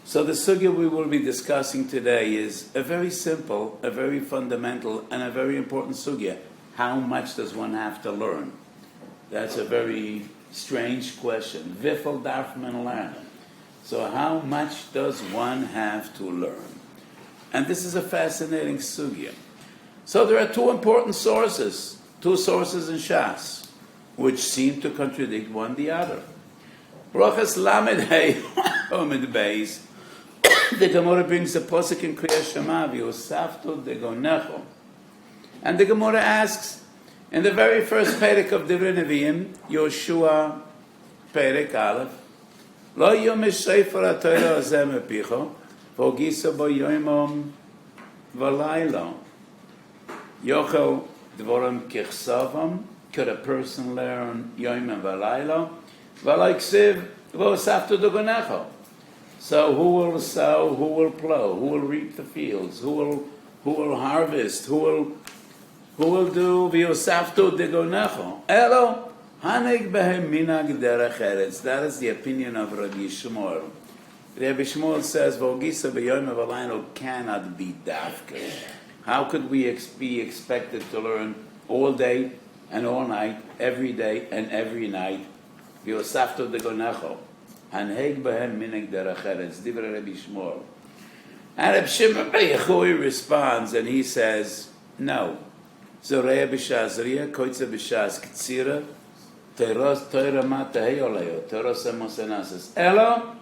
So the sugya we will be discussing today is a very simple, a very fundamental, and a very important sugya. How much does one have to learn? That's a very strange question. Wiffel darf man lernen? So how much does one have to learn? And this is a fascinating sugya. So there are two important sources, two sources in Shas, which seem to contradict one the other. Brachas Lamed Hey Omid Beis. The Gemara brings a posuk in Kriya Shema, V'yosafto Degnecha. And the Gemara asks, in the very first perek of Divrei Nevi'im, Yoshua perek Aleph, Lo yomesh sefer ha-Torah hazeh mepicho, v'ogisa bo yomam v'lilah. Yochel dvorim kichsavam. Could a person learn Yomam v'Lilah? V'lo ksiv v'osafto Degnecha. So who will sow? Who will plow? Who will reap the fields? Who will harvest? Who will do v'yosafto Degnecha? Elo hanig behem minag derech eretz. That is the opinion of Rabbi Shmuel. Rabbi Shmuel says v'ogisa b'yomam v'Lilah cannot be dafka. How could we be expected to learn all day and all night, every day and every night? V'yosafto Degnecha. Hanheg behem minig derech eretz. Divrei Rabbi Shmuel. And Reb Shimon bar Yochai responds and he says, no. Zoreh b'shas riyah, koitze b'shas ktsira, Torah ma tehei oleyo, Torah semos enases. Elo,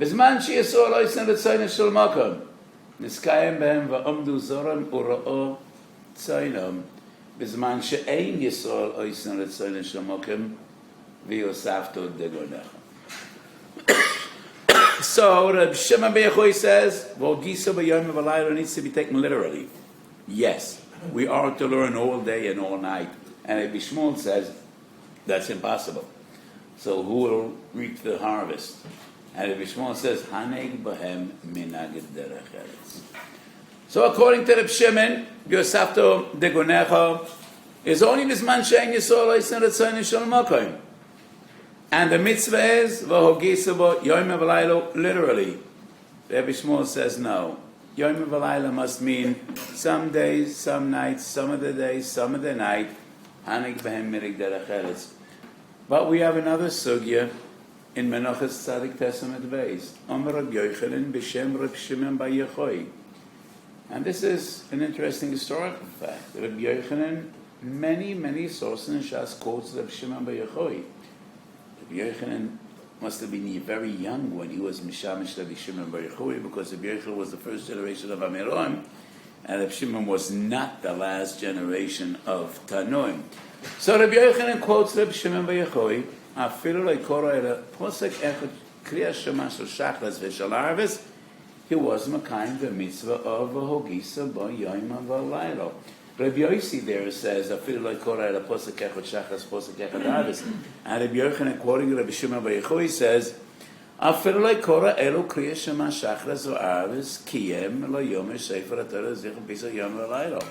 b'zman she'yisrael oisen l'tzoyne shel makom, niskayim behem va'omdu zoram u'ra'o tzoynom, b'zman she'ein Yisrael oisen l'tzoyne shel makom, v'yosafto Degnecha. So Reb Shimon bar Yochai says, "V'ogisa b'yomam v'Lilah" needs to be taken literally. Yes, we are to learn all day and all night. And Rabbi Shmuel says that's impossible. So who will reap the harvest? And Rabbi Shmuel says, "Haneg b'hem minag derech eretz." So according to Reb Shimon, v'yosafto Degnecha is only b'zman she'ein Yisrael oisen l'tzoyne shel makom. And the mitzvah is v'hogisa bo Yomam v'Lilah literally. Rabbi Shmuel says no. Yomam v'Lilah must mean some days, some nights, some of the days, some of the night. Hanig behem minig derech eretz. But we have another sugya in Menachos Tzadik Testament Beis. Omer Rabbi Yochanan b'shem Reb Shimon bar Yochai. And this is an interesting historical fact. Rabbi Yochanan, many sources in Shas quotes Reb Shimon bar Yochai. Rabbi Yochanan must have been very young when he was Mishamish Rabbi Shimon bar Yochai, because Rabbi Yochanan was the first generation of Amiroim, and Rabbi Shimon was not the last generation of Tanoim. So Rabbi Yochanan quotes Rabbi Shimon bar Yochai, Afilu lo yikoro ela posek echad kriya shema shel shachris v'shel arvis. He was makayim the mitzvah of v'hogisa bo yomam v'Lilah. Rabbi Yossi there says, "Afilu lo yikoro ela posek echad shachris posek echad arvis." And Rabbi Yochanan quoting Rabbi Shimon bar Yochai says, "Afilu lo yikoro ela kriya shema shachris v'arvis kiyem lo yomesh sefer haTorah zichron pisa yom v'Lilah."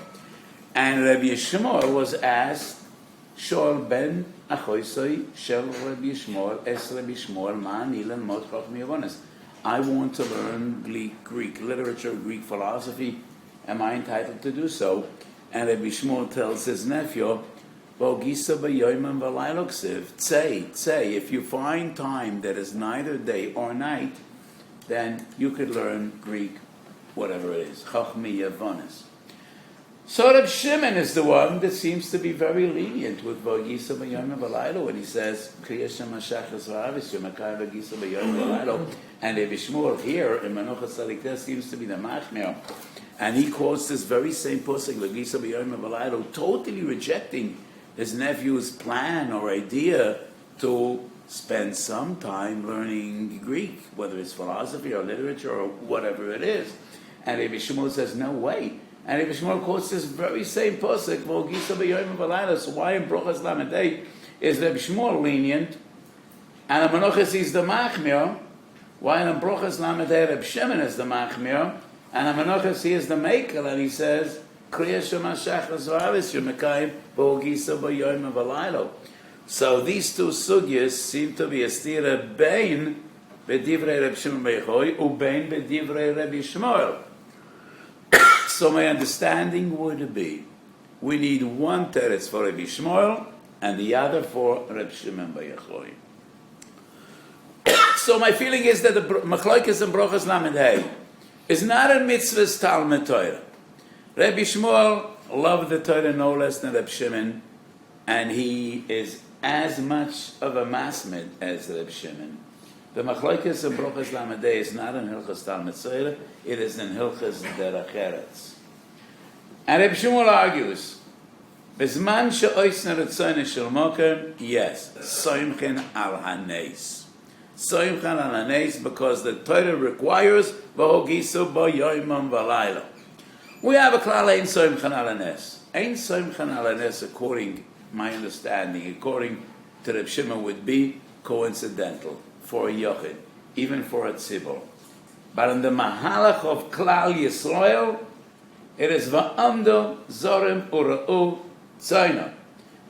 And Rabbi Shmuel was asked, Shol ben Achoisoi shel Rabbi Shmuel es Rabbi Shmuel man ilan mod chachmi avonis. I want to learn Greek literature, Greek philosophy. Am I entitled to do so? And Rabbi Shmuel tells his nephew, "V'ogisa b'yomam v'Lilah ksiv." Tzei. If you find time that is neither day or night, then you could learn Greek, whatever it is, chachmi avonis. So Reb Shimon is the one that seems to be very lenient with v'ogisa b'yomam v'Lilah when he says kriya shema shachris v'arvis yomakav v'ogisa b'yomam v'Lilah. And Rabbi Shmuel here in Menachos Tzadik seems to be the machmir, and he quotes this very same pasuk v'ogisa b'yomam v'Lilah, totally rejecting his nephew's plan or idea to spend some time learning Greek, whether it's philosophy or literature or whatever it is. And Rabbi Shmuel says, no way. And Rabbi Shmuel quotes this very same pasuk, v'ogisa b'yomam v'Lilah. So why in Brachas Lamed Hey is Rabbi Shmuel lenient, and in Menachos he's the machmir? Why in Brachas Lamed Hey Reb Shimon is the machmir, and in Menachos he is the makel, and he says kriya shema shachris v'arvis yomakaim v'ogisa b'yomam v'Lilah. So these two sugyas seem to be a stira bein בדברי רב שמעון בר יוחאי ובין בדברי רבי שמואל. So my understanding would be, we need one teretz for Rabbi Shmuel and the other for Reb Shimon bar Yochai. So my feeling is that the Machlokes and Brochas Lamed Hey is not a Mitzvos Talmud Torah. Rabbi Shmuel loved the Torah no less than Reb Shimon, and he is as much of a masmid as Reb Shimon. The Machlokes and Brochas Lamed Hey is not in Hilchos Talmud Torah, it is in Hilchos Derech Eretz. And Reb Shmuel argues, Bezman she'oisne retzoyne shel mokem, yes, soimchen al haneis. Soimchen al haneis, because the Torah requires v'hogisu bo yomam v'layla. We have a klal ein soimchen al hanes. Ein soimchen al hanes, according my understanding, according to Reb Shimon, would be coincidental for a yochid, even for a tzibor. But in the mahalach of klal Yisrael, it is va'amdo zorem ura'u tzayna.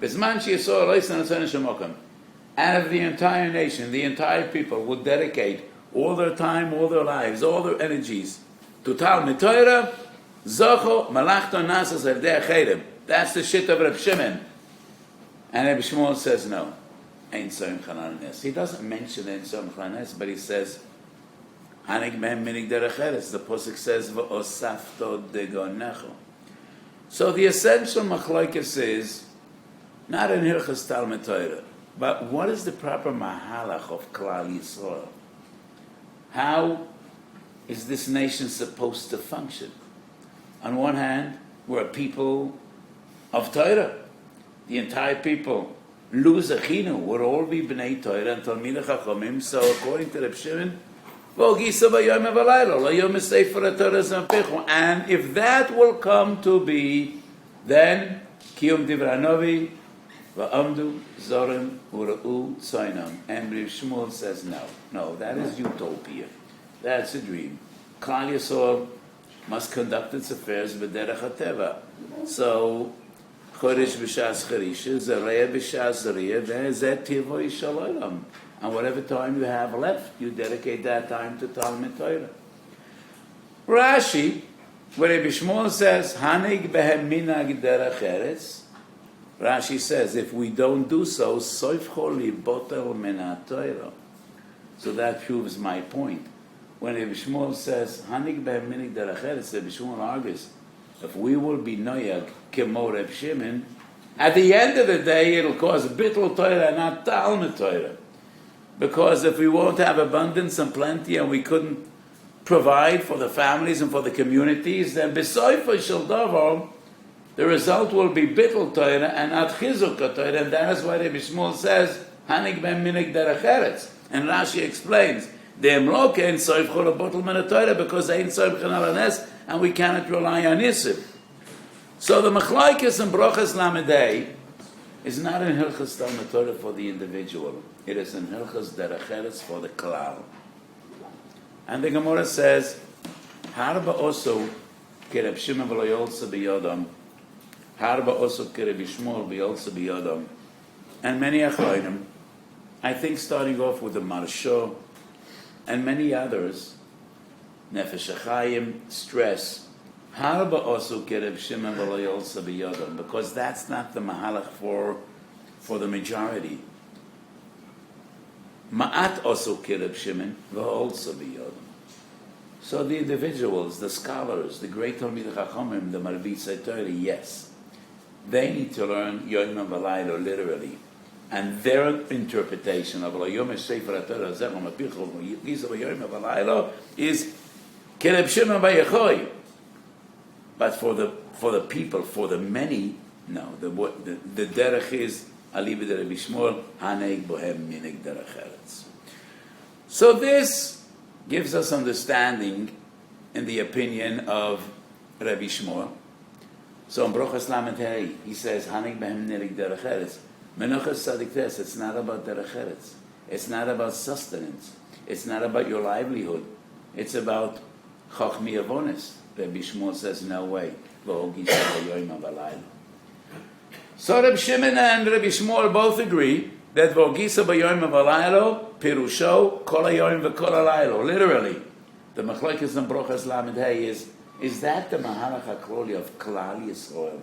Bezman she'yisrael loisna tzayna shemokem. And if the entire nation, the entire people would dedicate all their time, all their lives, all their energies to Talmud Torah, zocho malachto nasas erdei chedem. That's the shit of Reb Shimon. And Reb Shmuel says no. Ein soim chananes. He doesn't mention ein soim chananes, but he says Hanig mehem minig derech eretz. The pasuk says va'osafto degnecha. So the essential machlokes is not in Hilchos Talmud Torah, but what is the proper mahalach of Klal Yisrael? How is this nation supposed to function? On one hand, we're a people of Torah. The entire people lose a chinu. We'll all be bnei Torah and Talmidei Chachamim. So according to Reb Shimon, and if that will come to be, then Kiyum Divrei Hanavi va'amdu zorim ura'u tzaynam. And Reb Shmuel says no, that is utopia. That's a dream. Klal Yisrael must conduct its affairs b'derech hateva. So chodesh b'shas charisha, zareya b'shas zareya, ve'ezeh tivoi shel olam. And whatever time you have left, you dedicate that time to Talmud Torah. Rashi, where Rabbi Shmuel says, Hanig behem minag derech eretz, Rashi says, if we don't do so, soifcho libotel min Torah. So that proves my point. When Rabbi Shmuel says, Hanig behem minag derech eretz, Rabbi Shmuel argues, if we will be noyag kemo Reb Shimon, at the end of the day, it'll cause bittul Torah, not Talmud Torah. Because if we won't have abundance and plenty and we couldn't provide for the families and for the communities, then b'soifa shel davar, the result will be bittul Torah and not chizuk Torah, and that is why Rabbi Shmuel says, Hanig ben minig derech eretz. And Rashi explains, De'em lo kein soif chol bottle min Torah, because ain't soif chanal anes, and we cannot rely on Yisib. So the machlokes and brochas lamedei is not in Hilchos Talmud Torah for the individual. It is in Hilchos Derech Eretz for the klal. And the Gemara says, Harba also kereb Shimon v'lo yolsa b'yodam, Harba also kereb Shmuel v'yolsa b'yodam, and many achronim. I think starting off with the Marsho and many others, Nefesh HaChaim, stress, Harba also kereb Shimon v'lo yolsa b'yodam, because that's not the mahalach for the majority. Ma'at also kereb Shimon v'olsa b'yodam. So the individuals, the scholars, the great Talmidei Chachamim, the Marvitzei Torah, yes, they need to learn Yomam v'Layla literally, and their interpretation of Yom Sefer Torah Zechom Apichol Yom v'Layla is kereb Shimon v'Yochai. But for the people, for the many, no. The derech is Alibi de Rabbi Shmuel Haneig Bohem Minig Derech Eretz. So this gives us understanding in the opinion of Rabbi Shmuel. So in Brochas Lamed Hey, he says Haneig Bohem Minig Derech Eretz. Menuchas Tzadik Tes. It's not about Derech Eretz. It's not about sustenance. It's not about your livelihood. It's about Chachmi Avonis. Rabbi Shmuel says, no way. So Rabbi Shimon and Rabbi Shmuel both agree that V'ogisa b'yoyim v'laylo Pirusho, Kol Hayorim v'Kol Halaylo. Literally, the Machlokes and Brochas Lamed Hey is that the Mahalach HaKloli of Klal Yisrael?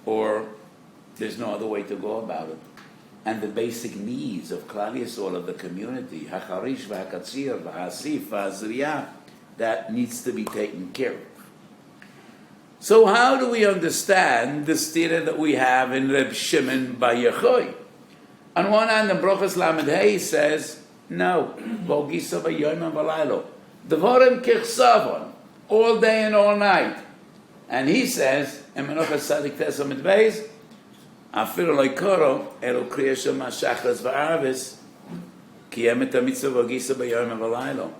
Or there's no other way to go about it? And the basic needs of Klal Yisrael, of the community, HaCharish, v'HaKatzir, v'HaSif, v'HaZriyah, that needs to be taken care of. So how do we understand the stira that we have in Reb Shimon Bar Yochai? On one hand, the Brochas Lamed Hey says, no, V'ogisa v'yomem v'laylo. Devarim kichsavon, all day and all night. And he says, in Menachos Tzadik Tes Amud Beis, Afir lo koro, elo kriya shema shachas v'arvis, kiyem et ha-mitzvah v'ogisa v'yomem v'laylo.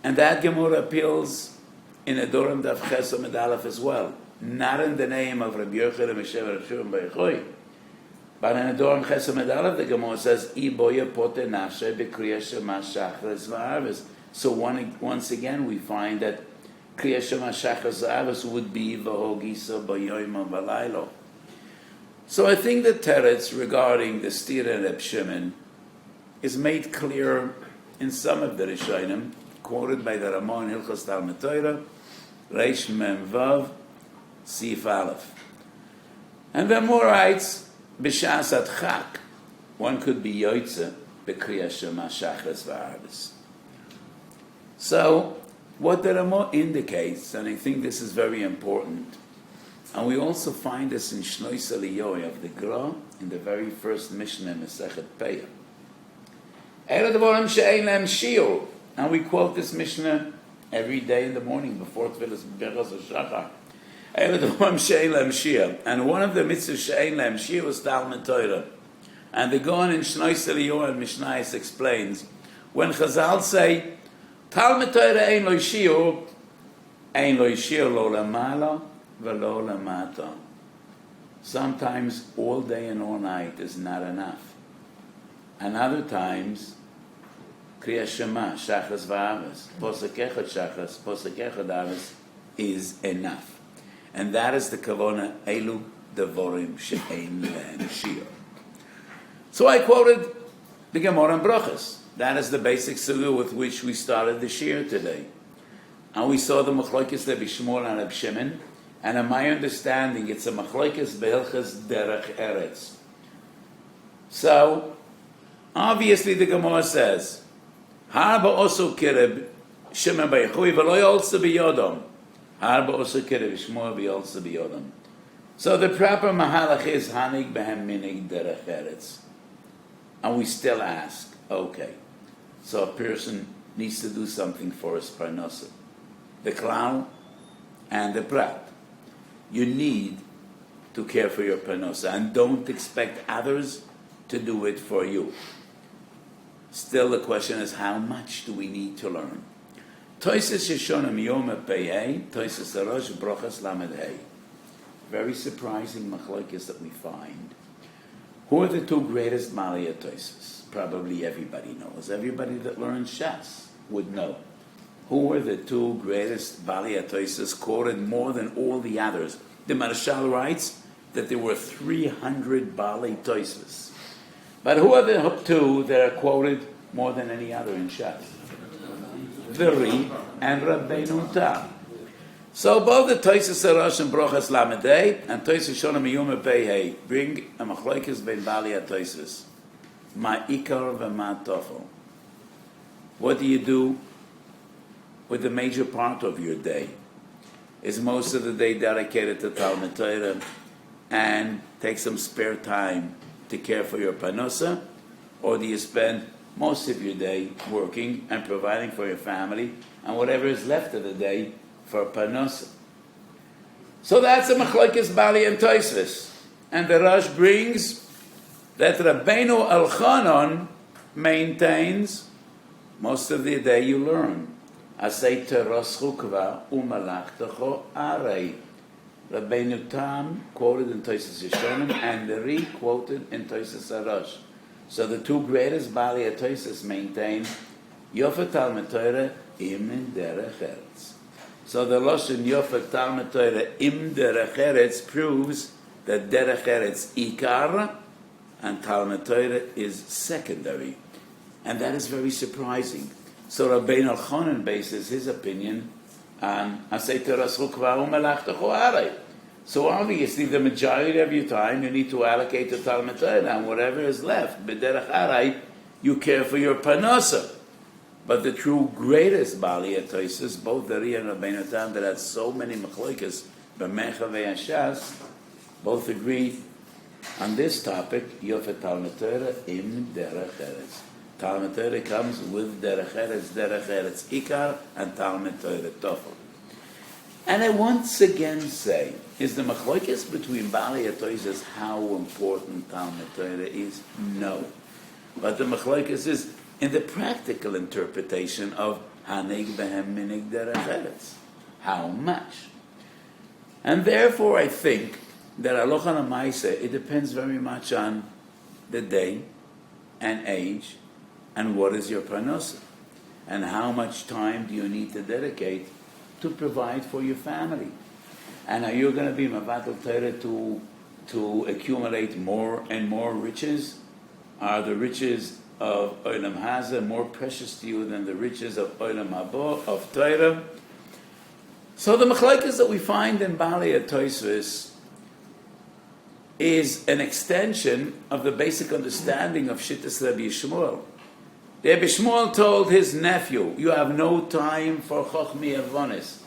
And that Gemara appeals in Adoram Daf Ches Amud Aleph as well. Not in the name of Rabbi Yochanan and Mishev Reb Shimon Bar Yochai, but in Adoram Ches Amud Aleph, the Gemara says, I boya pote nashe b'kriya shema shachas v'arvis. So once again, we find that kriya shema shachas v'arvis would be v'hogisa b'yoyim v'laylo. So I think the teretz regarding the stira and Reb Shimon is made clear in some of the Rishonim, quoted by the Ramah in Hilchos Talmud Torah, Reish Mem Vav, Sif Aleph. And then more writes, B'shas Adchak, one could be Yoitze, B'kriya Shema Shachas V'Arvis. So, what the Ramah indicates, and I think this is very important, and we also find this in Shnois Eliyoy of the Gra, in the very first Mishnah in Masechet Peah. Ela Devarim she'ein lehem shiur. And we quote this Mishnah every day in the morning before Tfilas Berachos HaShachar. Ela Devarim she'ein lehem shiur. And one of the mitzvahs she'ein lehem shiur was Talmud Torah. And the Gaon in Shnois Eliyahu and Mishnayos explains, when Chazal say, Talmud Torah ein lo shiur lo lamala v'lo lamata. Sometimes all day and all night is not enough. And other times, Kriya Shema, Shachas V'Avis, Posek Echad Shachas, Posek Echad Avis is enough. And that is the Kavona, Elu Devorim She'ein Lehem Shiur. So I quoted the Gemara in Brochas. That is the basic sugya with which we started the Shiur today. And we saw the Machlokes Rabbi Shmuel and Reb Shimon, and in my understanding, it's a Machlokes Be'ilchas Derech Eretz. So, obviously the Gemara says, Harba also kireb Shimon Bar Yochai v'lo also biyodom. Harba also kireb Shmuel v'yolsa biyodom. So the proper mahalach is hanig behem minig derech eretz. And we still ask, okay, so a person needs to do something for his Parnassah. The klal and the prat. You need to care for your Parnassah and don't expect others to do it for you. Still, the question is, how much do we need to learn? Toises Yeshonim Yom Pei, Toises Arosh Brochas Lamed Hey. Very surprising machlokes that we find. Who are the two greatest Maliyah Toises? Probably everybody knows. Everybody that learns Shas would know. Who were the two greatest Maliyah Toises, quoted more than all the others? The Marshal writes that there were 300 Balei Toises. But who are the two that are quoted more than any other in Shas? V'ri and Rabbeinu Tam. So both the Toises Arosh and Brochas Lamedei and Toises Shonim Yom Pei bring a machlokes ben Balei Toises. Ma ikar v'ma tofel. What do you do with the major part of your day? Is most of the day dedicated to Talmud Torah and take some spare time to care for your Parnassah, or do you spend most of your day working and providing for your family and whatever is left of the day for Parnassah? So that's a machlokes Balei and Tosfos. And the Rosh brings that Rabbeinu Elchanan maintains most of the day you learn. Asay teroschu kva umalachtecho arei. Rabbeinu Tam quoted in Toises Yeshonim and the Ri quoted in Toises Arosh. So the two greatest Balei Toises maintain Yofa Talmud Torah im derech eretz. So the Lashon Yofa Talmud Torah im derech eretz proves that derech eretz ikar and Talmud Torah is secondary. And that is very surprising. So Rabbeinu Elchanan bases his opinion on Asay Torah Schukva U'Melachta Cho'arei. So obviously the majority of your time you need to allocate to Talmud Torah, and whatever is left, B'derech Arai, you care for your Parnassah. But the true greatest Bali Atoises, both the Ri and Rabbeinu Tam, that had so many machloikas, B'mecha ve'ashas, both agree on this topic, Yofet Talmud Torah im Derech Eretz. Talmud Torah comes with Derech Eretz Ikar, and Talmud Torah Tofel. And I once again say, is the machlokes between Bali Atoises how important Talmud Torah is? No. But the machlokes is in the practical interpretation of Hanig Behem Minig Derech Eretz. How much? And therefore I think that Aloha Namaisa, it depends very much on the day and age and what is your Parnassah, and how much time do you need to dedicate to provide for your family. And are you going to be Mavatal Torah to accumulate more and more riches? Are the riches of Olam Hazeh more precious to you than the riches of Olam Haba, of Torah? So the machlokes that we find in Bali Atoisus is an extension of the basic understanding of Shittas Rabbi Yishmael. Rabbi Yishmael told his nephew, you have no time for Chochmi Avonis,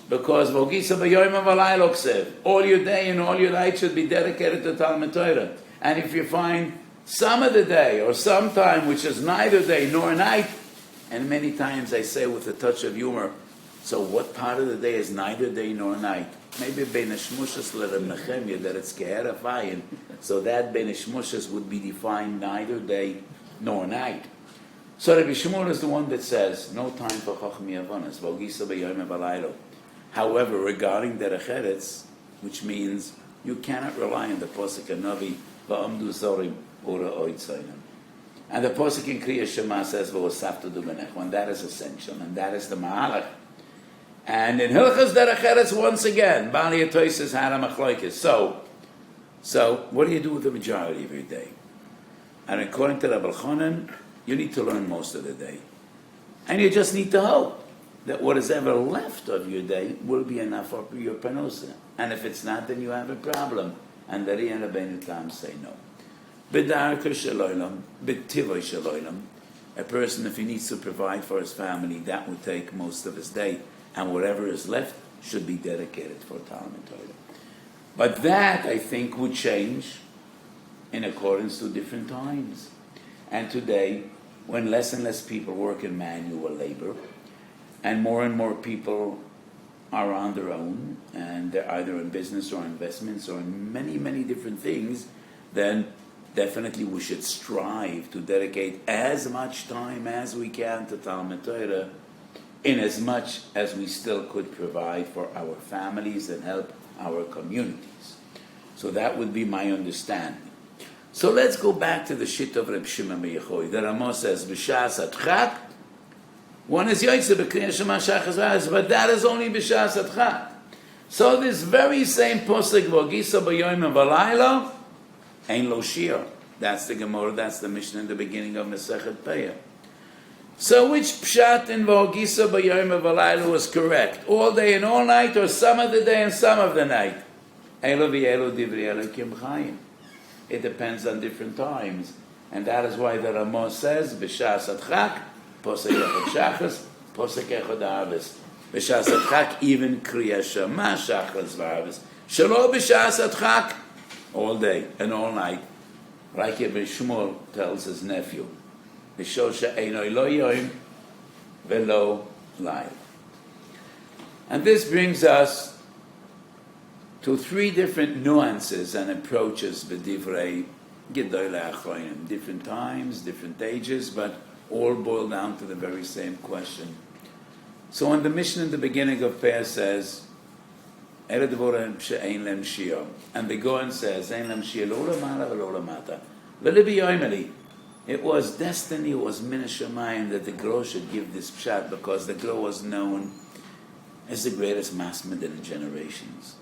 because Vogisa b'yoyim v'layla ksev, all your day and all your night should be dedicated to Talmud Torah. And if you find some of the day or some time which is neither day nor night, and many times I say with a touch of humor, so what part of the day is neither day nor night? Maybe Bein Hashmushas l'Reb Nechemia, that it's Keher Afayin, so that Bein Hashmushas would be defined neither day nor night. So Rabbi Shmuel is the one that says, no time for Chochmi Avonos, Vogisa b'yoyim v'layla. However, regarding Derech Eretz, which means you cannot rely on the Posuk and Navi, Va'amdu Zorim Ura Oitzayim. And the Posuk in Kriya Shema says, V'osaftu Degnech, and that is essential, and that is the Mahalach. And in Hilchas Derech Eretz, once again, Bali Atoises had a machlokes. So, what do you do with the majority of your day? And according to Rabbi Elchanan, you need to learn most of the day. And you just need to hope that what is ever left of your day will be enough for your Parnassah. And if it's not, then you have a problem. And the Ri and Rabbeinu Tam say no. B'darka shaloylam, b'tivoy shaloylam, a person, if he needs to provide for his family, that would take most of his day. And whatever is left should be dedicated for Talmud Torah. But that, I think, would change in accordance to different times. And today, when less and less people work in manual labor, and more people are on their own, and they're either in business or investments or in many, many different things, then definitely we should strive to dedicate as much time as we can to Talmud Torah, in as much as we still could provide for our families and help our communities. So that would be my understanding. So let's go back to the shit of Reb Shimon ben Yochai. The Ramah says, B'shas Adchak, one is Yoitze B'kriyas Shema Shachas V'Aretz, but that is only B'shas Adchak. So this very same posuk, V'ogisa b'yoyim v'layla, Ein Lo Shir. That's the Gemara, that's the Mishnah in the beginning of Masechet Peah. So which pshat in V'ogisa b'yoyim v'layla was correct? All day and all night, or some of the day and some of the night? Elo v'elo divrei Elokim Chayim. It depends on different times. And that is why the Ramah says, B'shas Adchak, Posek Echad Shachas, Posek Echad Ahavis. B'shas Adchak, even Kriya Shema Shachas V'Ahavis. Shelo B'shas Adchak, all day and all night. Like Rabbi Shmuel tells his nephew, B'shosha Einoi Lo Yoim, V'Lo Layla. And this brings us to three different nuances and approaches b'divrei Gedolei Achronim, different times, different ages, but all boil down to the very same question. So in the Mishnah in the beginning of Peah says, Ere Devorah she'ein lem shia, and the Goen says, Ein lem shia lo lamala v'lo lamata, v'libi yoimeli. It was destiny, it was min hashamayim that the Gro should give this pshat, because the Gro was known as the greatest masmid in the generations.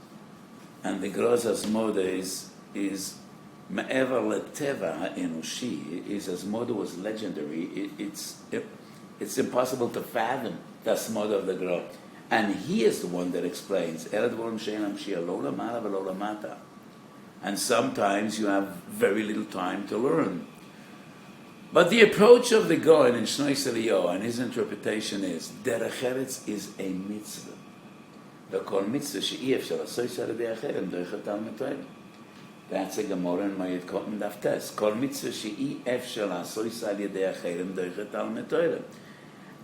And the Gro's Asmoda is Ma'ever leteva ha'enoshi, is as Moda was legendary, it's impossible to fathom the smod of the Gra. And he is the one that explains, and sometimes you have very little time to learn. But the approach of the Gaon in Shnoi Seliyo and his interpretation is, Derech Eretz is a mitzvah. V'kol mitzvah she'i efshar asois al yedei acherem derech Talmud Torah. That's a Gemara in Mayit Kotten Daf Tes. Kol mitzvah she'i efshar asois al yedei acherem derech Talmud Torah.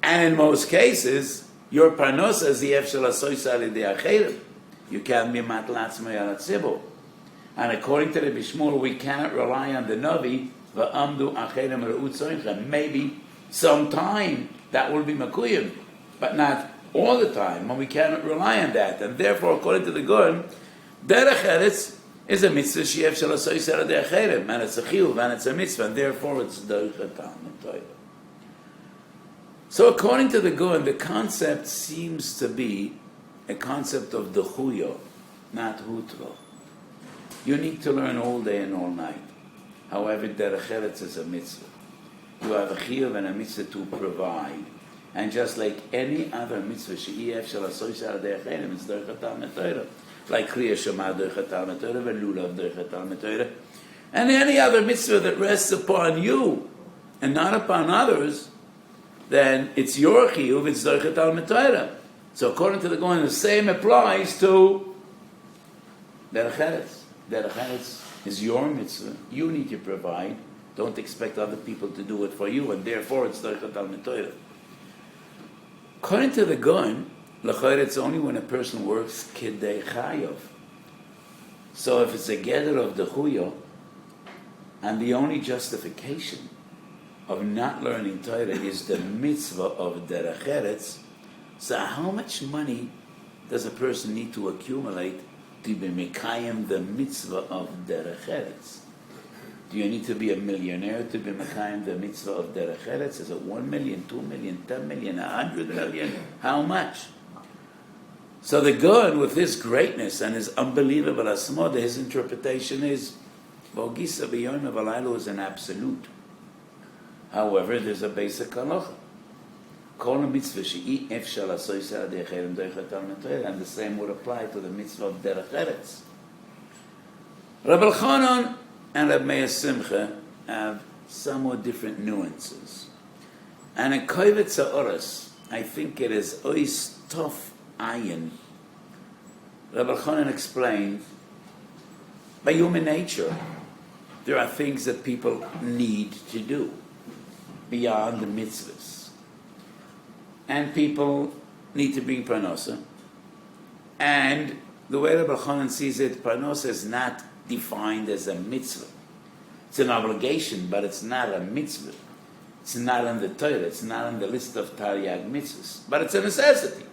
And in most cases, your Parnassah is the efshar asois al yedei acherem. You can't be matlatz me'al tzibur. And according to the Bishmul, we cannot rely on the Navi. Maybe sometime that will be makuyim, but not all the time, and we cannot rely on that. And therefore, according to the Gaon, derech eretz is a mitzvah she'ef shel asois al yedei acherem, and it's a chiyuv, and it's a mitzvah, and therefore it's derech Talmud Torah. So according to the Gaon, the concept seems to be a concept of dechuyo, not hutro. You need to learn all day and all night. However, derech eretz is a mitzvah. You have a chiyuv and a mitzvah to provide. And just like any other mitzvah, she'ef shel asois al yedei acherem, it's derech Talmud Torah. Like Kriya Shema derech Talmud Torah, Velulav derech Talmud Torah. And any other mitzvah that rests upon you and not upon others, then it's your chiyuv, it's derech Talmud Torah. So according to the Gaon, the same applies to derech eretz. Derech eretz is your mitzvah. You need to provide. Don't expect other people to do it for you, and therefore it's derech Talmud Torah. According to the Gaon, l'chayr, it's only when a person works kidei chayav. So if it's a gather of dechuyo, and the only justification of not learning Torah is the mitzvah of derech eretz, so how much money does a person need to accumulate to be mekayim the mitzvah of derech eretz? Do you need to be a millionaire to be mekayim the mitzvah of derech eretz? Is it 1 million, 2 million, 10 million, 100 million? How much? So the Gaon, with his greatness and his unbelievable asmoda, his interpretation is, V'ogisa b'yomim v'lilah is an absolute. However, there's a basic halacha. Kol mitzvah she'i efshar asois al yedei acherem derech Talmud Torah, and the same would apply to the mitzvah of derech eretz. Rabbi Elchanan and Rabbi Meir Simcha have somewhat different nuances. And in Kovetz HaOros, I think it is Ois Tov Ayin, Rabbi Elchanan explained, by human nature, there are things that people need to do beyond the mitzvahs. And people need to bring Parnassah. And the way Rabbi Elchanan sees it, Parnassah is not defined as a mitzvah. It's an obligation, but it's not a mitzvah. It's not on the Torah. It's not on the list of Taryag mitzvahs. But it's a necessity.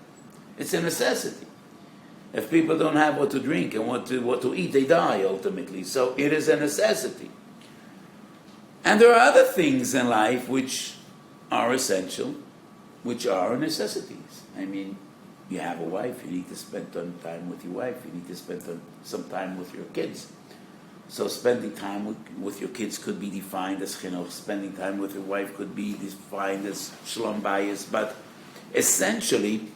It's a necessity. If people don't have what to drink and what to eat, they die ultimately. So it is a necessity. And there are other things in life which are essential, which are necessities. I mean, you have a wife, you need to spend some time with your wife, you need to spend some time with your kids. So spending time with your kids could be defined as chinuch, spending time with your wife could be defined as shalom bayis, but essentially,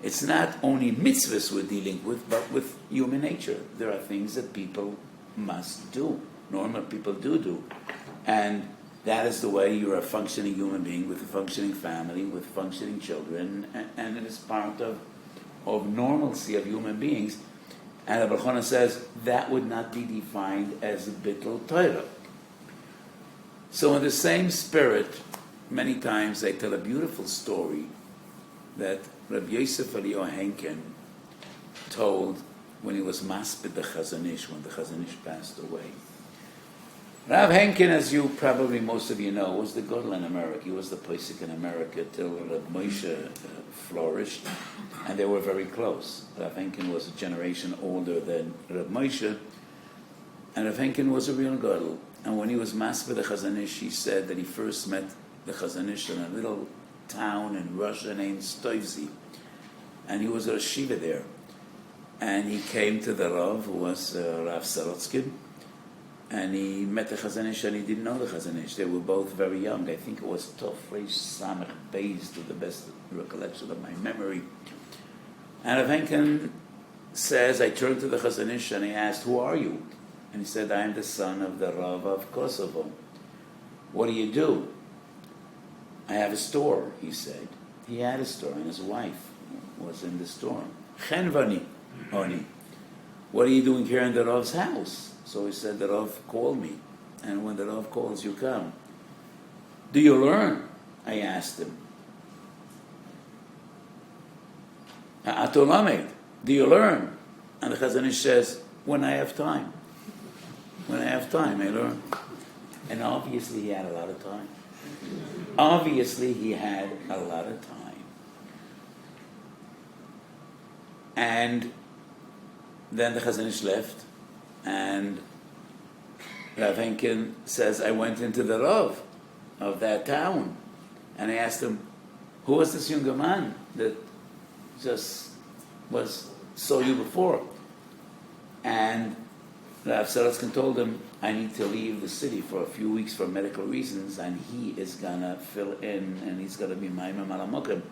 it's not only mitzvahs we're dealing with, but with human nature. There are things that people must do, normal people do. And that is the way you're a functioning human being with a functioning family, with functioning children, and it is part of normalcy of human beings. And Rabbi Elchanan says that would not be defined as bittul Torah. So in the same spirit, many times they tell a beautiful story that Rabbi Yosef Eliyahu Henkin told when he was maspid the Chazon Ish, when the Chazon Ish passed away. Rav Henkin, as you probably most of you know, was the Gadol in America. He was the Pesach in America till Rav Moshe flourished, and they were very close. Rav Henkin was a generation older than Rav Moshe, and Rav Henkin was a real Gadol. And when he was maspid the Chazon Ish, he said that he first met the Chazon Ish in a little town in Russia named Stoivzi, and he was a yeshiva there. And he came to the Rav, who was Rav Sorotskin, and he met the Chazon Ish and he didn't know the Chazon Ish. They were both very young. I think it was Tofresh Samech Beis, to the best recollection of my memory. And Rav says, I turned to the Chazon Ish and I asked, who are you? And he said, I am the son of the Rav of Kosovo. What do you do? I have a store, he said. He had a store, and his wife was in the store. Chenvani, Oni. What are you doing here in the Rav's house? So he said, the Rav called me. And when the Rav calls, you come. Do you learn? I asked him. Atolamed, do you learn? And the Chazon Ish says, when I have time. When I have time, I learn. And obviously he had a lot of time. Obviously he had a lot of time. And then the Chazon Ish left, and Rav Henkin says, I went into the Rav of that town, and I asked him, who was this younger man that just saw you before? And Rav Saratskin told him, I need to leave the city for a few weeks for medical reasons, and he is going to fill in, and he's going to be Maimam Alamokim.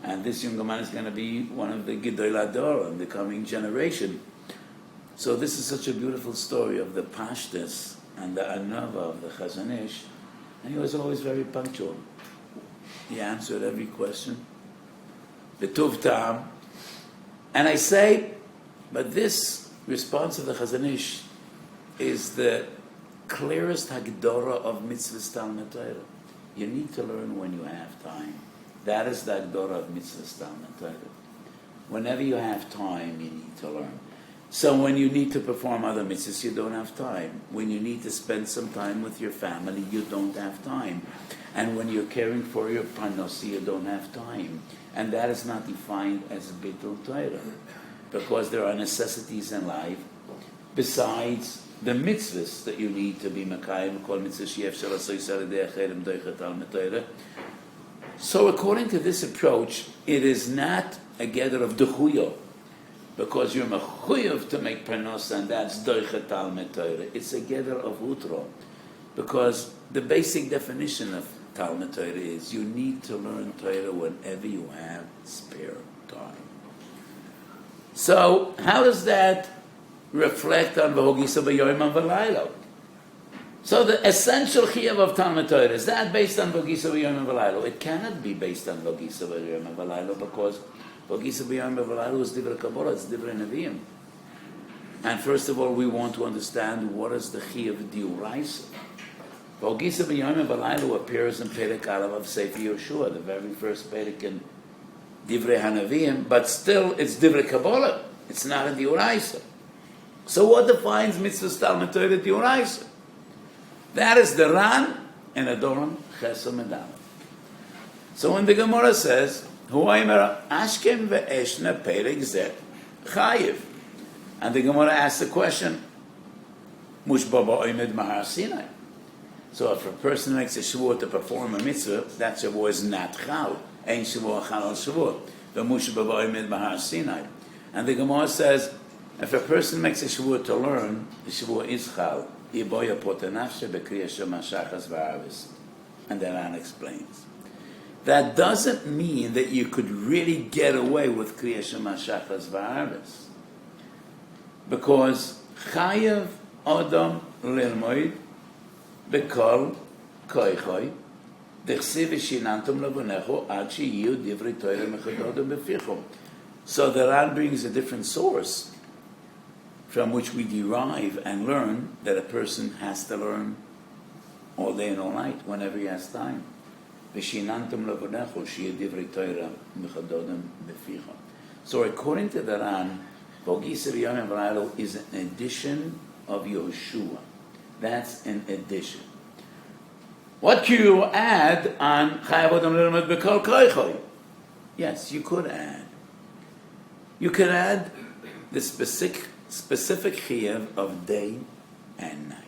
And this younger man is going to be one of the Gidol Ador in the coming generation. So this is such a beautiful story of the Pashtus and the Anava of the Chazon Ish. And he was always very punctual. He answered every question. The Tuv Ta'am. And I say, but this response of the Chazon Ish is the clearest Hagdorah of Mitzvos Talmud Torah. You need to learn when you have time. That is the Hagdorah of Mitzvos Talmud Torah. Whenever you have time, you need to learn. So when you need to perform other mitzvahs, you don't have time. When you need to spend some time with your family, you don't have time. And when you're caring for your Parnassah, you don't have time. And that is not defined as Bittul Torah, because there are necessities in life besides the mitzvahs that you need to be Mekayim, called mitzvahs Sheyef Shalasoi Saradei Acherem Doichet Al Torah. So according to this approach, it is not a gather of Dechuyo, because you're mechuyev to make Parnassah, and that's Doichet Al Torah. It's a gather of Utro, because the basic definition of Talmud Torah is you need to learn Torah whenever you have spare time. So how does that reflect on V'hogisa Yomam V'Leila? So the essential chiyuv of Talmud Torah, is that based on V'hogisa Yomam V'Leila? It cannot be based on V'hogisa Yomam V'Leila, because V'hogisa Yomam V'Leila is Divrei Kabbalah, it's Divrei Neviim. And first of all, we want to understand what is the chiyuv D'Uraisa. V'hogisa Yomam V'Leila appears in Perek Aleph of Sefer Yoshua, the very first Perek in Divrei Hanaviim, but still it's Divrei Kabbalah. It's not a D'Uraisa. So what defines Mitzvos Talmud Torah D'Uraisa? That is the Ran and Adoram Chesed Medalef. So when the Gemara says, Huaymer Ashkem ve'eshna Perek Zeh Chayiv, and the Gemara asks the question, Mushbaba Oimed Mahar Sinai. So if a person makes a Shavuot to perform a mitzvah, that Shavuot is not Chal. Ein Shavuot Chal al Shavuot. The Mushbaba Oimed Mahar Sinai. And the Gemara says, if a person makes a Shavuot to learn, the Shavuot is Chal. Iboya Parnassah beKriya Shema Shachas v'Arvis. And then Ran explains. That doesn't mean that you could really get away with Kriya Shema Shachas v'Arvis. Because Chayav Adam Lilmoid Bekol Koichoi Dechsiv Shinantum Lavonecho Ad Sheyiu Divrei Torah Mechadodom Befichom. So the Ran brings a different source from which we derive and learn that a person has to learn all day and all night, whenever he has time. So according to the Ran, V'hogisa Yomam V'Leila is an addition of Yehoshua. That's an addition. What can you add on Chayav Adam Lilmod B'Kol Koichoi? Yes, you could add. You could add the specific chiyuv of day and night.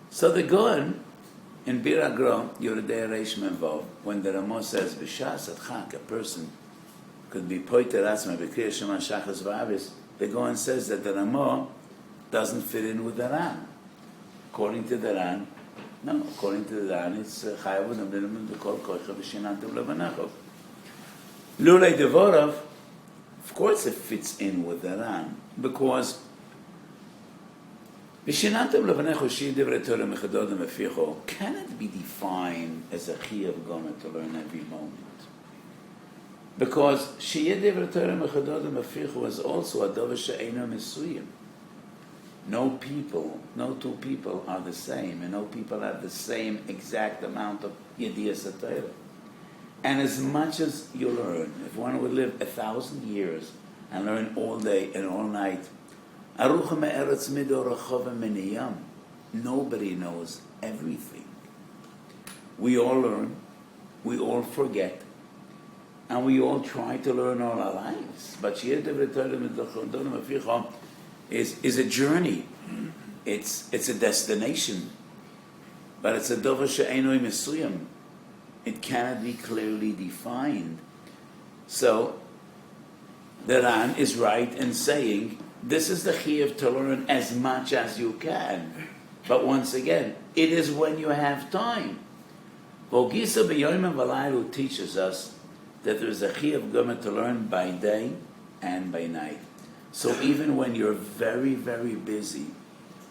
So the Gaon in Bir Agra, Yeridei Reish Memvav, when the Ramah says B'shas Adchak, a person could be poiter asma b'kriyas Shema Shachas v'Arvis, the Gaon says that the Ramah doesn't fit in with the Ran. According to the Ran, no, according to the Ran, it's Chayav Udam B'Kol Koicha V'Shinantam Levanecho. Lulei Devorav, of course it fits in with the Ran, because V'Shinantam Levanecho Shi Divrei Torah Mechadodem Eficho cannot be defined as a Chayav Gona to learn every moment. Because Shiyeh Divrei Torah Mechadodem Eficho is also a Dover She'eino Mesuyim. No two people are the same, and no people have the same exact amount of Yediyas HaTorah. And as much as you learn, if one would live 1,000 years and learn all day and all night, nobody knows everything. We all learn, we all forget, and we all try to learn all our lives. But Shiyeh Divrei Torah Mechadodem Eficho is a journey. It's a destination. But it's a dover she'enoi mesuyam. It cannot be clearly defined. So the Ran is right in saying this is the chiyuv to learn as much as you can. But once again, it is when you have time. V'ogisa b'yomem v'layla teaches us that there is a chiyuv gomer to learn by day and by night. So even when you're very, very busy,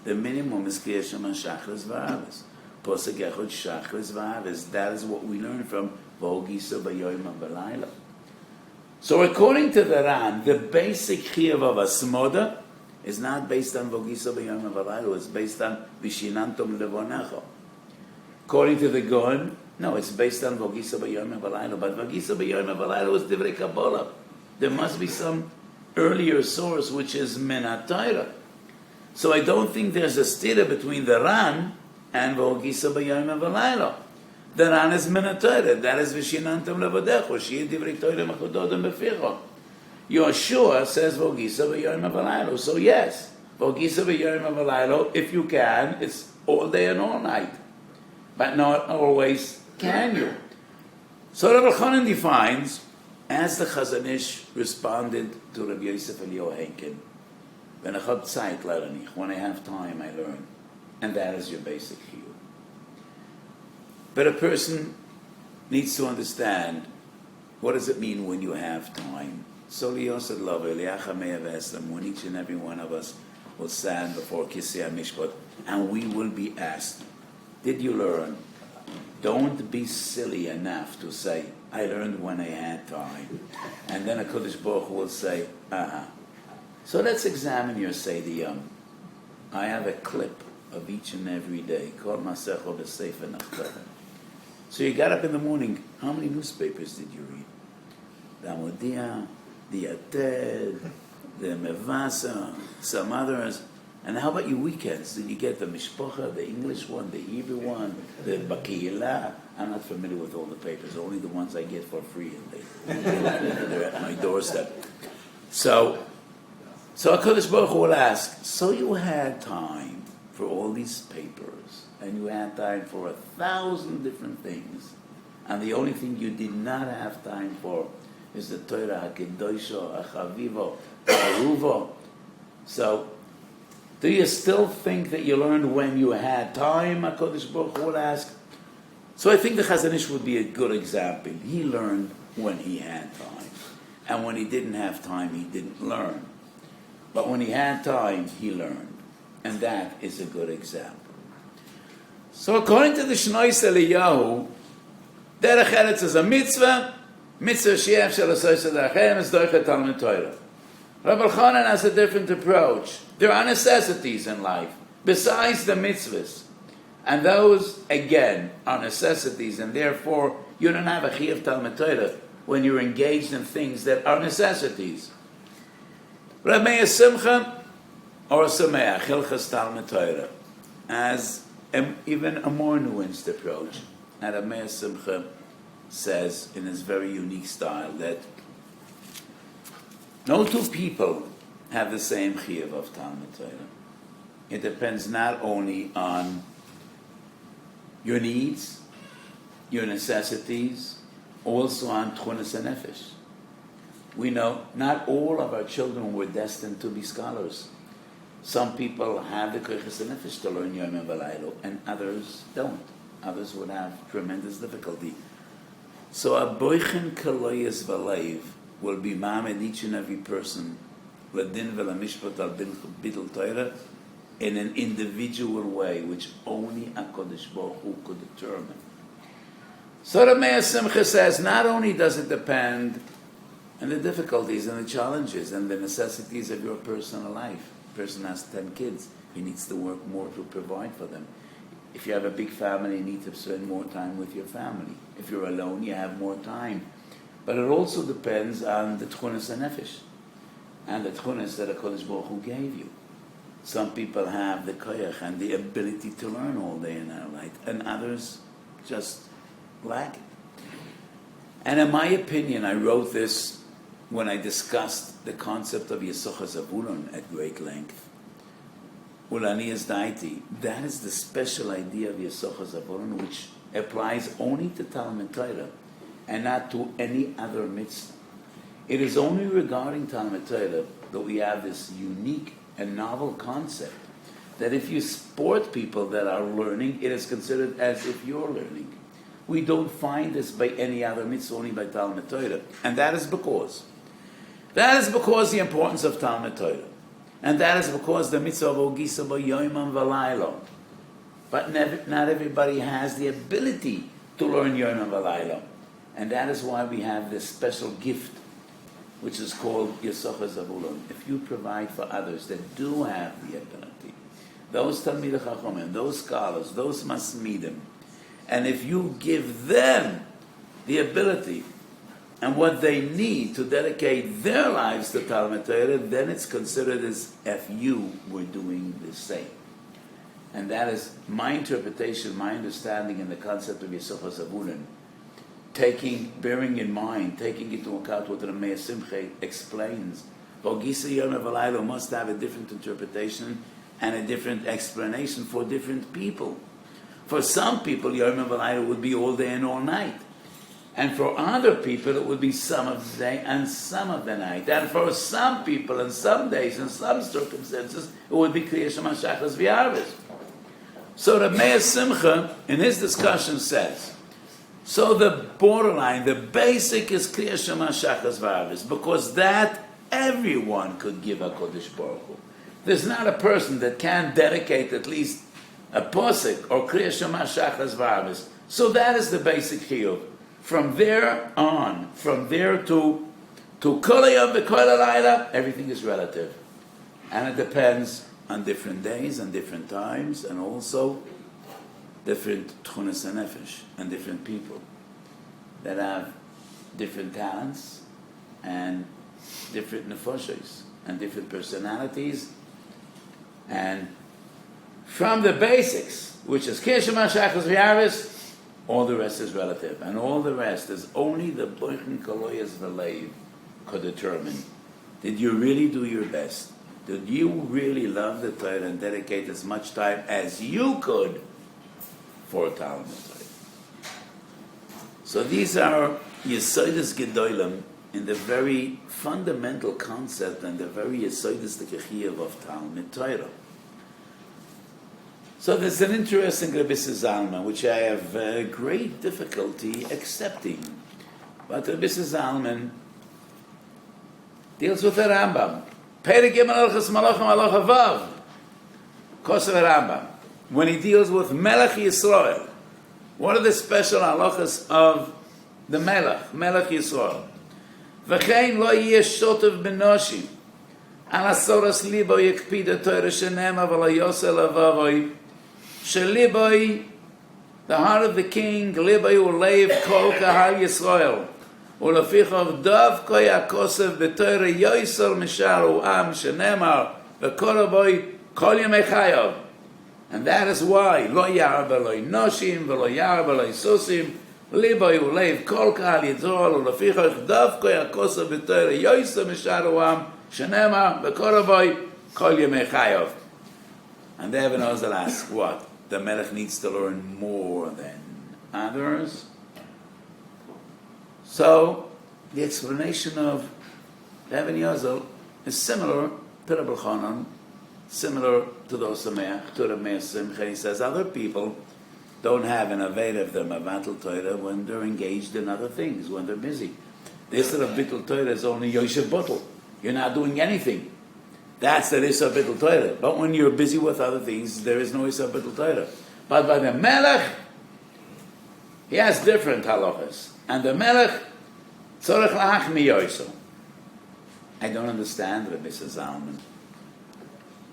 the minimum is Kriyas Shema Shachris V'Avis. Posek Echad Shachris V'Avis. That is what we learn from V'ogisa B'Yomam V'Layla. So according to the Ran, the basic chiyuv of Asmoda is not based on V'ogisa B'Yomam V'Layla. It's based on V'shinantom Levonecho. According to the Gaon, no, it's based on V'ogisa B'Yomam V'Layla. But V'ogisa B'Yomam V'Layla was Divrei Kabbalah. There must be some earlier source, which is Min HaTorah. So I don't think there's a stira between the Ran and V'ogisa B'Yomam V'Layla. The Ran is Min HaTorah. That is V'shinantam Levadecho. Shiyeh Divrei Torah Mechadodem B'Ficho. Yeshua says V'ogisa B'Yomam V'Layla. So yes, V'ogisa B'Yomam V'Layla, if you can, it's all day and all night. But not always can you. So Rabbi Chanan defines, as the Chazon Ish responded to Rabbi Yosef Eliyahu Henkin, when I have time, I learn. And that is your basic chiyuv. But a person needs to understand, what does it mean when you have time? So Liyosad Love, when each and every one of us will stand before Kisei HaMishpat, and we will be asked, did you learn? Don't be silly enough to say, I learned when I had time. And then a Kodesh Baruch Hu will say, So let's examine your Seder. I have a clip of each and every day called Masecho B'Sefer Nachtarim. So you got up in the morning, how many newspapers did you read? The Amodia, the Yated, the Mevasa, some others. And how about your weekends? Did you get the Mishpocha, the English one, the Hebrew one, the Bakiylah? I'm not familiar with all the papers, only the ones I get for free, and they're at my doorstep. So HaKadosh Baruch Hu will ask, so you had time for all these papers, and you had time for 1,000 different things, and the only thing you did not have time for is the Torah HaKedosha, HaChavivo, HaRuvo. So, do you still think that you learned when you had time? HaKadosh Baruch Hu will ask. So I think the Chazon Ish would be a good example. He learned when he had time. And when he didn't have time, he didn't learn. But when he had time, he learned. And that is a good example. So according to the Shnois Eliyahu, Derech Eretz is a mitzvah she'ef shel asoysa derachem is doichet Talmud Torah. Rabbi Chanan has a different approach. There are necessities in life, besides the mitzvahs. And those, again, are necessities, and therefore you don't have a chiyuv Talmud Torah when you're engaged in things that are necessities. Rabbi Meir Simcha or Sameach, Hilchas Talmud Torah, as even a more nuanced approach. And Rabbi Meir Simcha says, in his very unique style, that no two people have the same chiyuv of Talmud Torah. It depends not only on your needs, your necessities, also on tchunas and nefesh. We know not all of our children were destined to be scholars. Some people have the koiches nefesh to learn Yomem v'Laylo, and others don't. Others would have tremendous difficulty. So a boichen kaloyes v'leiv will be ma'amed each and every person ladin v'lamishpat al bidl Torah in an individual way, which only HaKadosh Baruch Hu could determine. So the Meir Simcha says, not only does it depend on the difficulties and the challenges and the necessities of your personal life. A person has 10 kids, he needs to work more to provide for them. If you have a big family, you need to spend more time with your family. If you're alone, you have more time. But it also depends on the tchunas nefesh and the tchunas that HaKadosh Baruch Hu gave you. Some people have the koyach and the ability to learn all day and all night, and others just lack it. And in my opinion, I wrote this when I discussed the concept of Yisachar Zavulun at great length. Ulaniyas Daiti, that is the special idea of Yisachar Zavulun, which applies only to Talmud Torah and not to any other mitzvah. It is only regarding Talmud Torah that we have this unique and novel concept that if you support people that are learning, it is considered as if you're learning. We don't find this by any other mitzvah, only by Talmud Torah. And that is because the importance of Talmud Torah. And that is because the mitzvah of Ogisa by Yomam v'Layla. But not everybody has the ability to learn Yomam v'Layla. And that is why we have this special gift, which is called Yisachar Zavulun. If you provide for others that do have the ability, those Talmidei Chachamim, those scholars, those Masmidim, and if you give them the ability and what they need to dedicate their lives to Talmud Torah, then it's considered as if you were doing the same. And that is my interpretation, my understanding in the concept of Yisachar Zavulun. Bearing in mind, taking into account what the Meir Simcha explains, Ogisa Yom v'Layla must have a different interpretation and a different explanation for different people. For some people, Yom v'Layla would be all day and all night. And for other people, it would be some of the day and some of the night. And for some people, in some days, in some circumstances, it would be Kriya Shema Shachas V'Yarvis. So the Meir Simcha, in his discussion, says, so the borderline, the basic is Kriya Shema Shachas V'Yarvis, because that everyone could give HaKadosh Baruch Hu. There's not a person that can dedicate at least a posik or Kriya Shema Shachas V'Yarvis. So that is the basic chiyuv. From there on, from there to Kol Hayom v'Kol Halayla, everything is relative. And it depends on different days and different times, and also different tchunas nefesh and different people that have different talents and different nefoshes and different personalities. And from the basics, which is Kriya Shema Shachas V'Yarvis, all the rest is relative. And all the rest is only the Boichen Kaloyas V'Leiv could determine. Did you really do your best? Did you really love the Torah and dedicate as much time as you could for Talmud Torah? So these are Yesodis Gedolim in the very fundamental concept and the very Yesodis Tekechiyah of Talmud Torah. So there's an interesting Rebbe Zalman, which I have great difficulty accepting. But Rebbe Zalman deals with the Rambam. Perek Gimel Hilchos Malachim Halacha Vav. Kosev Rambam. When he deals with Melech Yisrael, what are the special halachas of the Melech Yisrael? V'chein lo yeh shotev b'noshim. Al asoras libo yekpid Torah shenema v'lo yosel avavoi. Sheliboy, the heart of the king, liboy uleiv kol kahal Yisrael. Ulefichav dav koy akosev b'Torah yoisel misharu am shenemar v'koroboy kol yemei chayav. And that is why lo yar v'lo noshim v'lo yar v'lo susim liboy uleiv kol kahal Yisrael ulefichav dav koy akosev b'Torah yoisel misharu am shenemar v'koroboy kol yemei chayav. And the Even Ozel asks, what? The Melech needs to learn more than others. So, the explanation of the Even Ozel is similar to Rabbi Chanan, similar to the Osameach, to the Meir Simcha. He says other people don't have an aved of the Mavatl Torah when they're engaged in other things, when they're busy. The Isser of Bittul Torah is only Yoshev Bottle. You're not doing anything. That's the Isser of Bittul Torah. But when you're busy with other things, there is no Isser of Bittul Torah. But by the Melech, he has different halachas. And the Melech, tzorech la'achmi yoso. I don't understand Rabbi Zalman.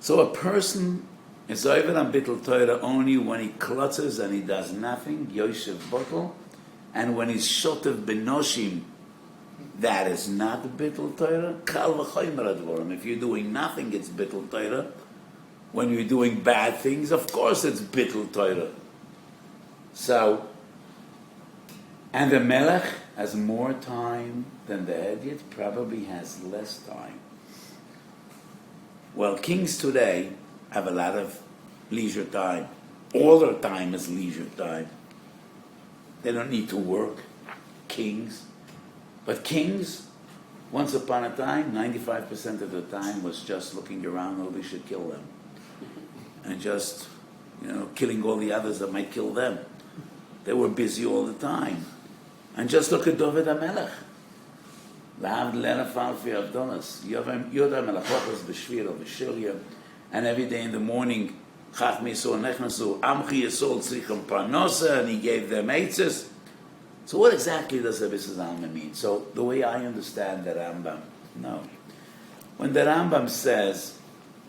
So a person is over on Bittul Torah only when he klutzes and he does nothing, Yoshev Bottle, and when he's shotev benoshim, that is not Bittul Torah. Kal v'chomer advorim. If you're doing nothing, it's Bittul Torah. When you're doing bad things, of course it's Bittul Torah. So, and the Melech has more time than the Hedyot, probably has less time. Well, kings today have a lot of leisure time. All their time is leisure time. They don't need to work, kings. But kings, once upon a time, 95% of the time was just looking around how we should kill them. And just, killing all the others that might kill them. They were busy all the time. And just look at David HaMelech. And every day in the morning, and he gave them eitzes. So what exactly does Rabbi Zalman mean? So the way I understand the Rambam, no. When the Rambam says,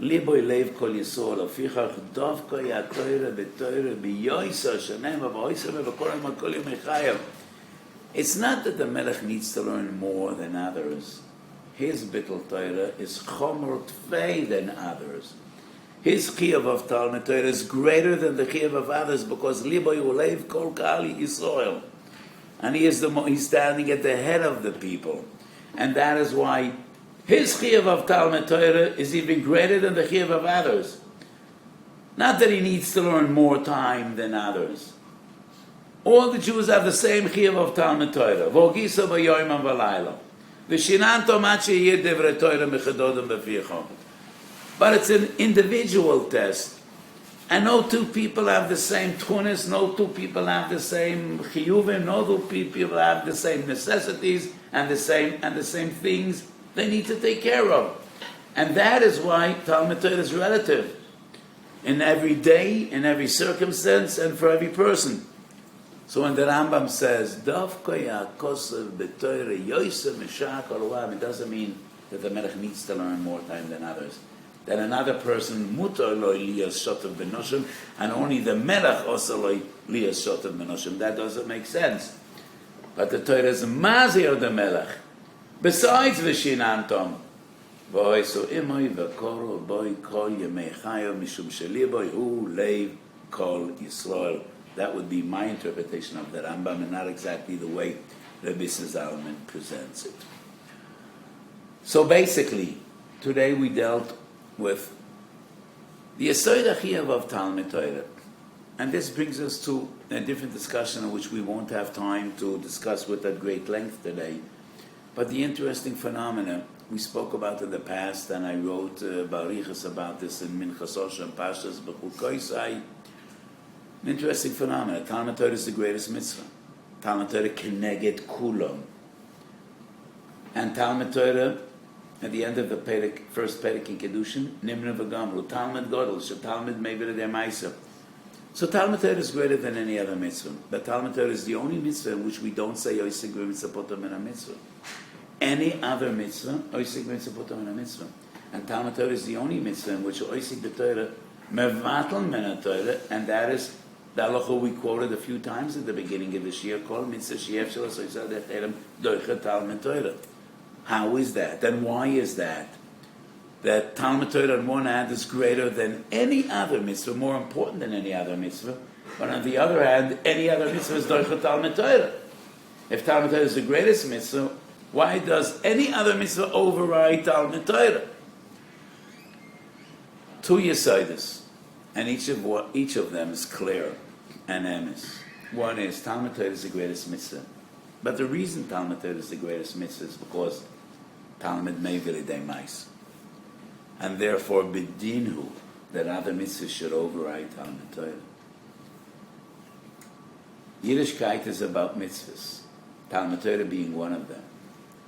Liboy leiv kol yisol, afichach dovko yatoyre betoyre biyoysa shenem avoysa mevakorim akolim echayev. It's not that the Melech needs to learn more than others. His Bittul Torah is chomer tvei than others. His chiyuv of Talmud Torah is greater than the chiyuv of others because Liboy uleiv kol kali Yisrael. And he's standing at the head of the people. And that is why his chiyuv of Talmud Torah is even greater than the chiyuv of others. Not that he needs to learn more time than others. All the Jews have the same chiyuv of Talmud Torah. Yomam v'Leila. V'shinanto machi yid devrei Torah mechadodem b'fichom. But it's an individual test. And no two people have the same tunis, no two people have the same chiyuvim, no two people have the same necessities and the same things they need to take care of. And that is why Talmud Torah is relative. In every day, in every circumstance, and for every person. So when the Rambam says, it doesn't mean that the Melech needs to learn more time than others. That another person, mutar lo liyas shotav benoshim, and only the Melech also lo liyas shotav benoshim. That doesn't make sense. But the Torah is mazir the Melech. Besides v'shinantom, v'oiso imoy v'koro boi kol yemei chayav mishum sheliboy hu leiv kol Yisrael. That would be my interpretation of the Rambam, and not exactly the way Rabbi Zalman presents it. So basically, today we dealt with the Yesod HaChiyuv of Talmud Torah. And this brings us to a different discussion, which we won't have time to discuss with at great length today. But the interesting phenomena we spoke about in the past, and I wrote Barichas about this in Minchas Osher and Pashas B'chukoisai. An interesting phenomenon. Talmud Torah is the greatest mitzvah. Talmud Torah keneged kulam. And Talmud Torah, at the end of the first Perek in Kedushin, Nimra v'gamru, Talmud Godel, Shetalmud Meivir Demaisa. So Talmud Torah is greater than any other mitzvah. But Talmud Torah is the only mitzvah in which we don't say Oisig v'mitzapotam in a mitzvah. Any other mitzvah, Oisig v'mitzapotam in a mitzvah. And Talmud Torah is the only mitzvah in which Oisig b'Torah mevatel min Torah, and that is the halacha we quoted a few times at the beginning of the Shir, called mitzvah sheyev shalos oisad echelem doichet Talmud Torah. How is that? And why is that? That Talmud Torah on one hand is greater than any other mitzvah, more important than any other mitzvah, but on the other hand, any other mitzvah is doichet Talmud Torah. If Talmud Torah is the greatest mitzvah, why does any other mitzvah override Talmud Torah? Two Yesodis. And each of them is clear and emes. One is Talmud Torah is the greatest mitzvah. But the reason Talmud Torah is the greatest mitzvah is because Talmud Meivir Demaisa. and therefore bidinhu, that other mitzvahs should override Talmud Torah. Yiddishkeit is about mitzvahs, Talmud Torah being one of them.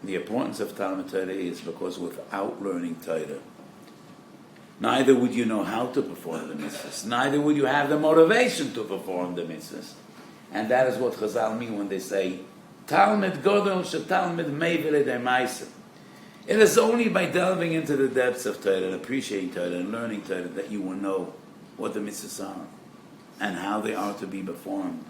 The importance of Talmud Torah is because without learning Torah, neither would you know how to perform the mitzvahs, neither would you have the motivation to perform the mitzvahs. And that is what Chazal mean when they say, Talmud Godol shetalmud meivele demaisa. It is only by delving into the depths of Torah and appreciating Torah and learning Torah that you will know what the mitzvahs are and how they are to be performed.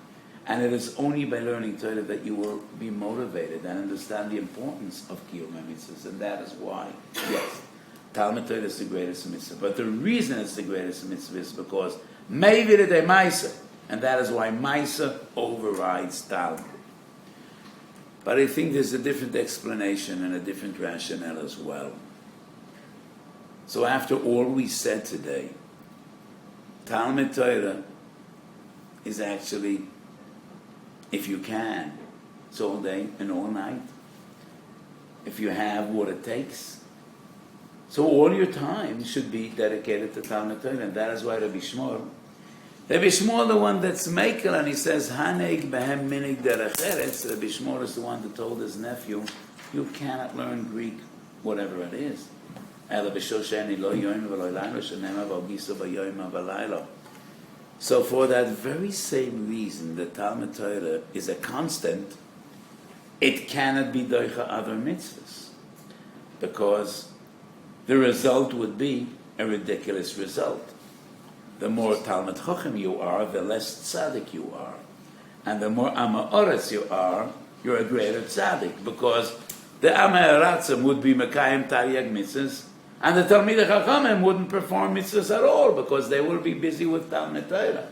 And it is only by learning Torah that you will be motivated and understand the importance of Kiyum mitzvahs. And that is why, yes, Talmud Torah is the greatest mitzvah. But the reason it's the greatest mitzvah is because meivele demaisa, and that is why Maisa overrides Talmud. But I think there's a different explanation and a different rationale as well. So after all we said today, Talmud Torah is actually, if you can, it's all day and all night. If you have what it takes. So all your time should be dedicated to Talmud Torah, and that is why Rabbi Shmuel, the one that's Mekel, and he says, Haneg behem minig derech eretz. Rabbi Shmuel is the one that told his nephew, you cannot learn Greek, whatever it is. So for that very same reason, the Talmud Torah is a constant, it cannot be doicha other mitzvahs. Because the result would be a ridiculous result. The more Talmud Chacham you are, the less tzaddik you are. And the more Amma Oretz you are, you're a greater tzaddik. Because the Amma Eratzim would be Mekayim Taryag mitzvahs, and the Talmidei Chachamim wouldn't perform mitzvahs at all, because they will be busy with Talmud Torah.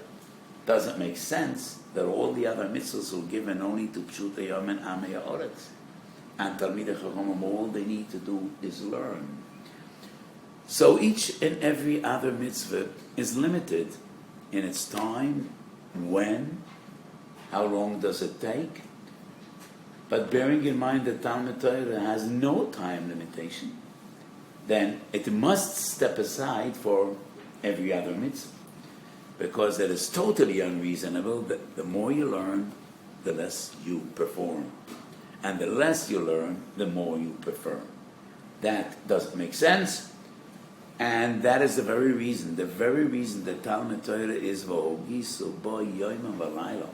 Doesn't make sense that all the other mitzvahs are given only to Pshutei Yom and Amma Oretz. And Talmidei Chachamim, all they need to do is learn. So each and every other mitzvah is limited in its time, when, how long does it take. But bearing in mind that Talmud Torah has no time limitation, then it must step aside for every other mitzvah. Because it is totally unreasonable that the more you learn, the less you perform. And the less you learn, the more you perform. That doesn't make sense. And that is the very reason that Talmud Torah is v'hogisu bo yomam v'lilah.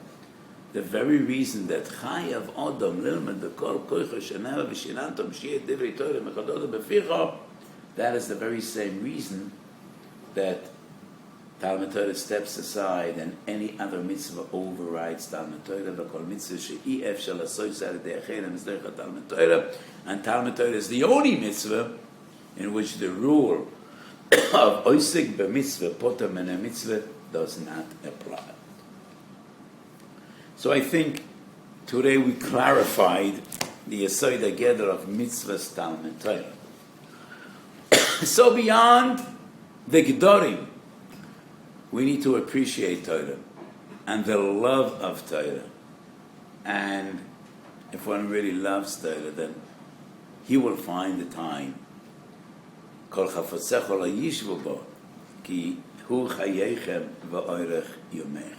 The very reason that chayav adam lilmad b'kol koicha sheneva v'shinantam shiyet divrei Torah mechadoda b'ficha. That is the very same reason that Talmud Torah steps aside and any other mitzvah overrides Talmud Torah. B'kol mitzvah she'i efshar lasois alidei acherim is derech Talmud Torah. And Talmud Torah is the only mitzvah in which the rule of oisik b'mitzvah potam and a mitzvah does not apply. So I think today we clarified the Yesod HaGeder of mitzvahs Talmud Torah. So beyond the Gedorim, we need to appreciate Torah and the love of Torah. And if one really loves Torah, then he will find the time. Kol chafotzecho la yishvu bo, ki hu chayeichem va'orech yomech.